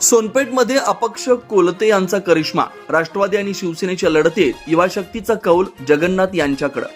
सोनपेठमध्ये अपक्ष कोलते यांचा करिश्मा, राष्ट्रवादी आणि शिवसेनेच्या लढतीत युवा शक्तीचा कौल जगन्नाथ यांच्याकडे।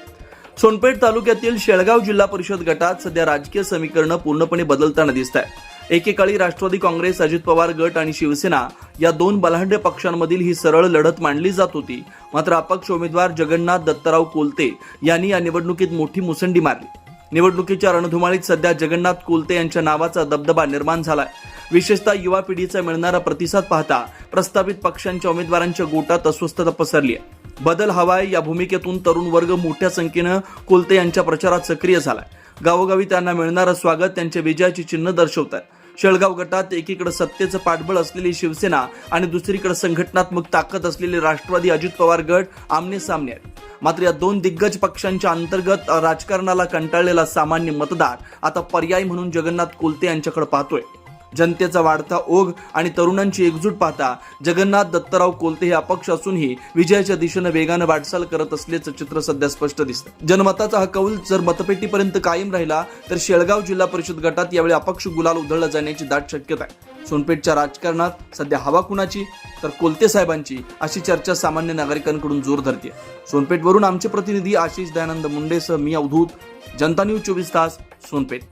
सोनपेठ तालुक्यातील शेळगाव जिल्हा परिषद गटात सध्या राजकीय समीकरण पूर्णपणे बदलताना दिसत आहे। एकेकाळी राष्ट्रवादी काँग्रेस, अजित पवार गट आणि शिवसेना या दोन बलाढ्य पक्षांमधील ही सरळ लढत मांडली जात होती। मात्र अपक्ष उमेदवार जगन्नाथ दत्तराव कोलते यांनी या निवडणुकीत मोठी मुसंडी मारली। निवडणुकीच्या रणधुमाळीत सध्या जगन्नाथ कोलते यांच्या नावाचा दबदबा निर्माण झालाय। विशेषतः युवा पिढीचा मिळणारा प्रतिसाद पाहता प्रस्तावित पक्षांच्या उमेदवारांच्या गोटात अस्वस्थता पसरली आहे। बदल हवाय या भूमिकेतून तरुण वर्ग मोठ्या संख्येनं कोलते यांच्या प्रचारात सक्रिय झालाय। गावोगावी त्यांना मिळणारं स्वागत त्यांच्या विजयाची चिन्ह दर्शवत आहे। शेळगाव गटात एकीकडे सत्तेचं पाठबळ असलेली शिवसेना आणि दुसरीकडे संघटनात्मक ताकद असलेले राष्ट्रवादी अजित पवार गट आमने सामने आहेत। मात्र या दोन दिग्गज पक्षांच्या अंतर्गत राजकारणाला कंटाळलेला सामान्य मतदार आता पर्याय म्हणून जगन्नाथ कोलते यांच्याकडे पाहतोय। जनतेचा वाढता ओघ आणि तरुणांची एकजूट पाहता जगन्नाथ दत्तराव कोलते हे अपक्ष असूनही विजयाच्या दिशेने वेगाने वाटचाल करत असल्याचं चित्र सध्या स्पष्ट दिसतं। जनमताचा हा कौल जर मतपेटीपर्यंत कायम राहिला तर शेळगाव जिल्हा परिषद गटात यावेळी अपक्ष गुलाल उधळला जाण्याची दाट शक्यता आहे। सोनपेठच्या राजकारणात सध्या हवा कुणाची तर कोलते साहेबांची, अशी चर्चा सामान्य नागरिकांकडून जोर धरते। सोनपेठवरून आमचे प्रतिनिधी आशिष दयानंद मुंडेसह मी अवधूत, जनता न्यूज 24 तास, सोनपेठ।